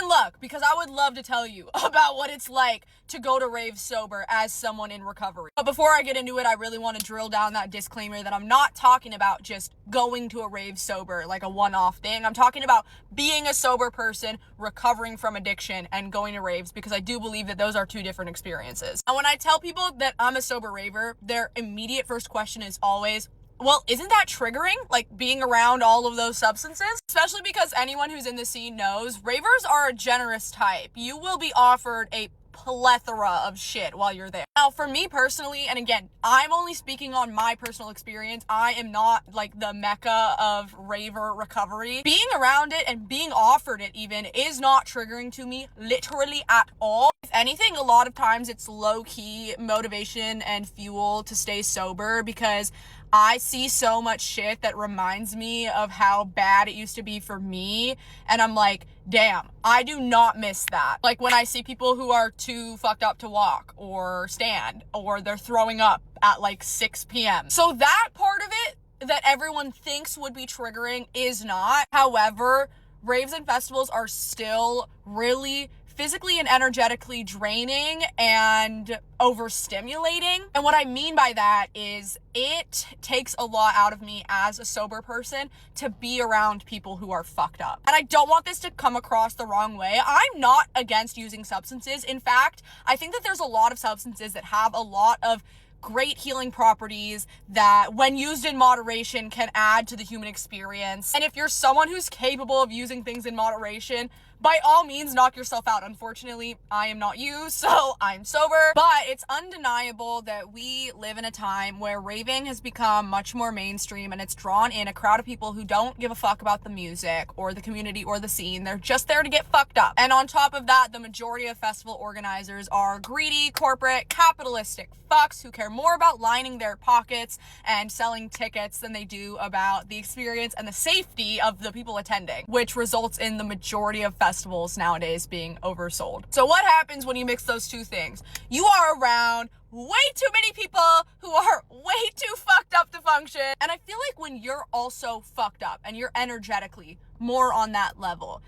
And look, because I would love to tell you about what it's like to go to rave sober as someone in recovery. But before I get into it, I really want to drill down that disclaimer that I'm not talking about just going to a rave sober like a one-off thing. I'm talking about being a sober person, recovering from addiction, and going to raves, because I do believe that those are two different experiences. And when I tell people that I'm a sober raver, their immediate first question is always, well, isn't that triggering? Like being around all of those substances? Especially because anyone who's in the scene knows ravers are a generous type. You will be offered a plethora of shit while you're there. Now, for me personally, and again, I'm only speaking on my personal experience. I am not like the mecca of raver recovery. Being around it and being offered it even is not triggering to me literally at all. If anything, a lot of times it's low-key motivation and fuel to stay sober, because I see so much shit that reminds me of how bad it used to be for me, and I'm like, damn, I do not miss that. Like when I see people who are too fucked up to walk or stand, or they're throwing up at like 6 p.m. So that part of it that everyone thinks would be triggering is not. However, raves and festivals are still really physically and energetically draining and overstimulating. And what I mean by that is it takes a lot out of me as a sober person to be around people who are fucked up. And I don't want this to come across the wrong way. I'm not against using substances. In fact, I think that there's a lot of substances that have a lot of great healing properties that, when used in moderation, can add to the human experience. And if you're someone who's capable of using things in moderation, by all means, knock yourself out. Unfortunately, I am not you, so I'm sober. But it's undeniable that we live in a time where raving has become much more mainstream, and it's drawn in a crowd of people who don't give a fuck about the music or the community or the scene. They're just there to get fucked up. And on top of that, the majority of festival organizers are greedy, corporate, capitalistic fucks who care more about lining their pockets and selling tickets than they do about the experience and the safety of the people attending, which results in the majority of festivals nowadays being oversold. So what happens when you mix those two things? You are around way too many people who are way too fucked up to function. And I feel like when you're also fucked up and you're energetically more on that level,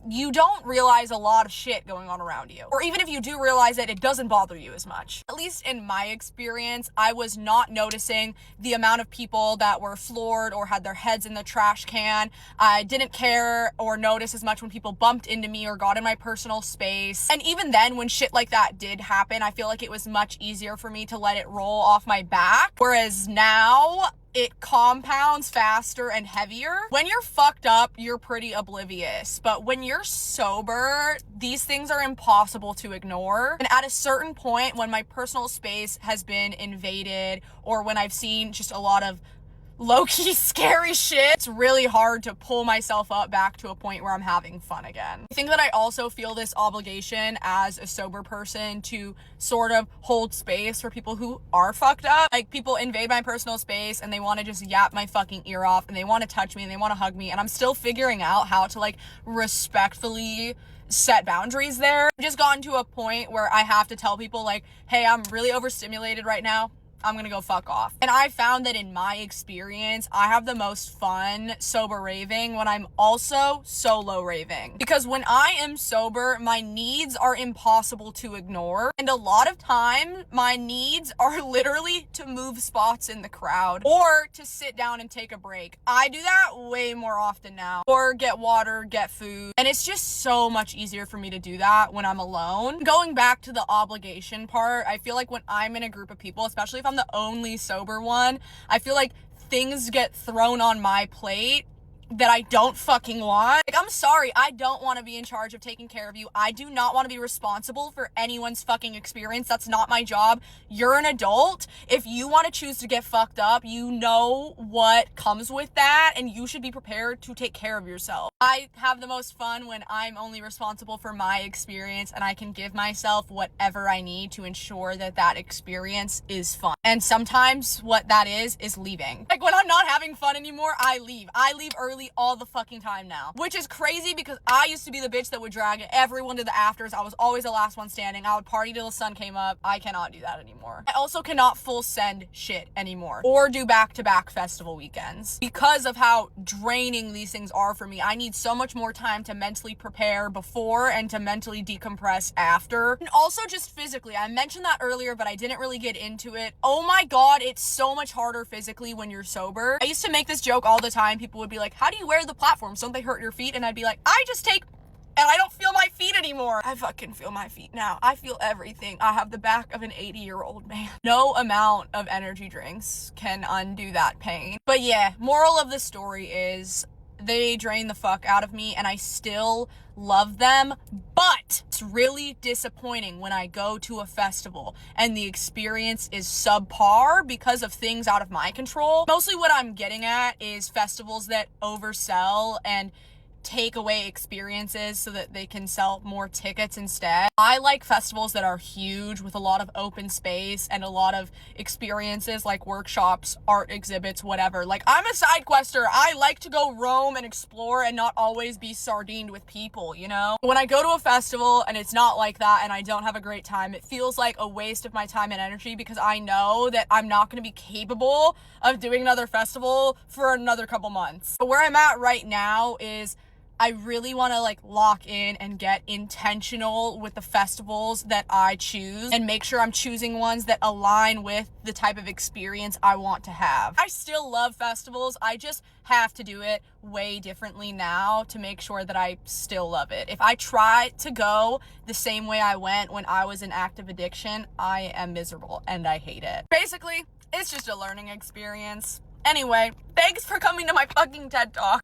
you don't realize a lot of shit going on around you. Or even if you do realize it, it doesn't bother you as much. At least in my experience, I was not noticing the amount of people that were floored or had their heads in the trash can. I didn't care or notice as much when people bumped into me or got in my personal space. And even then, when shit like that did happen, I feel like it was much easier for me to let it roll off my back. Whereas now, it compounds faster and heavier. When you're fucked up, you're pretty oblivious. But when you're sober, these things are impossible to ignore. And at a certain point, when my personal space has been invaded, or when I've seen just a lot of low-key scary shit, it's really hard to pull myself up back to a point where I'm having fun again. I think that I also feel this obligation as a sober person to sort of hold space for people who are fucked up. Like, people invade my personal space and they want to just yap my fucking ear off, and they want to touch me and they want to hug me, and I'm still figuring out how to like respectfully set boundaries there. I've just gotten to a point where I have to tell people like, hey, I'm really overstimulated right now. I'm gonna go fuck off. And I found that in my experience, I have the most fun sober raving when I'm also solo raving. Because when I am sober, my needs are impossible to ignore. And a lot of time, my needs are literally to move spots in the crowd or to sit down and take a break. I do that way more often now. Or get water, get food. And it's just so much easier for me to do that when I'm alone. Going back to the obligation part, I feel like when I'm in a group of people, especially if I'm the only sober one, I feel like things get thrown on my plate that I don't fucking want. Like, I'm sorry, I don't want to be in charge of taking care of you. I do not want to be responsible for anyone's fucking experience. That's not my job. You're an adult. If you want to choose to get fucked up, you know what comes with that, and you should be prepared to take care of yourself. I have the most fun when I'm only responsible for my experience, and I can give myself whatever I need to ensure that that experience is fun. And sometimes what that is leaving. Like, when I'm not having fun anymore, I leave. I leave early all the fucking time now, which is crazy because I used to be the bitch that would drag everyone to the afters. I was always the last one standing. I would party till the sun came up. I cannot do that anymore. I also cannot full send shit anymore or do back-to-back festival weekends because of how draining these things are for me. I need need so much more time to mentally prepare before and to mentally decompress after. And also just physically, I mentioned that earlier, but I didn't really get into it. Oh my God, it's so much harder physically when you're sober. I used to make this joke all the time. People would be like, how do you wear the platforms? Don't they hurt your feet? And I'd be like, I just take, and I don't feel my feet anymore. I fucking feel my feet now. I feel everything. I have the back of an 80-year-old man. No amount of energy drinks can undo that pain. But yeah, moral of the story is they drain the fuck out of me and I still love them, but it's really disappointing when I go to a festival and the experience is subpar because of things out of my control. Mostly what I'm getting at is festivals that oversell and take away experiences so that they can sell more tickets instead. I like festivals that are huge with a lot of open space and a lot of experiences like workshops, art exhibits, whatever. Like, I'm a side quester. I like to go roam and explore and not always be sardined with people, you know? When I go to a festival and it's not like that and I don't have a great time, it feels like a waste of my time and energy because I know that I'm not going to be capable of doing another festival for another couple months. But where I'm at right now is I really want to like lock in and get intentional with the festivals that I choose and make sure I'm choosing ones that align with the type of experience I want to have. I still love festivals. I just have to do it way differently now to make sure that I still love it. If I try to go the same way I went when I was in active addiction, I am miserable and I hate it. Basically, it's just a learning experience. Anyway, thanks for coming to my fucking TED Talk.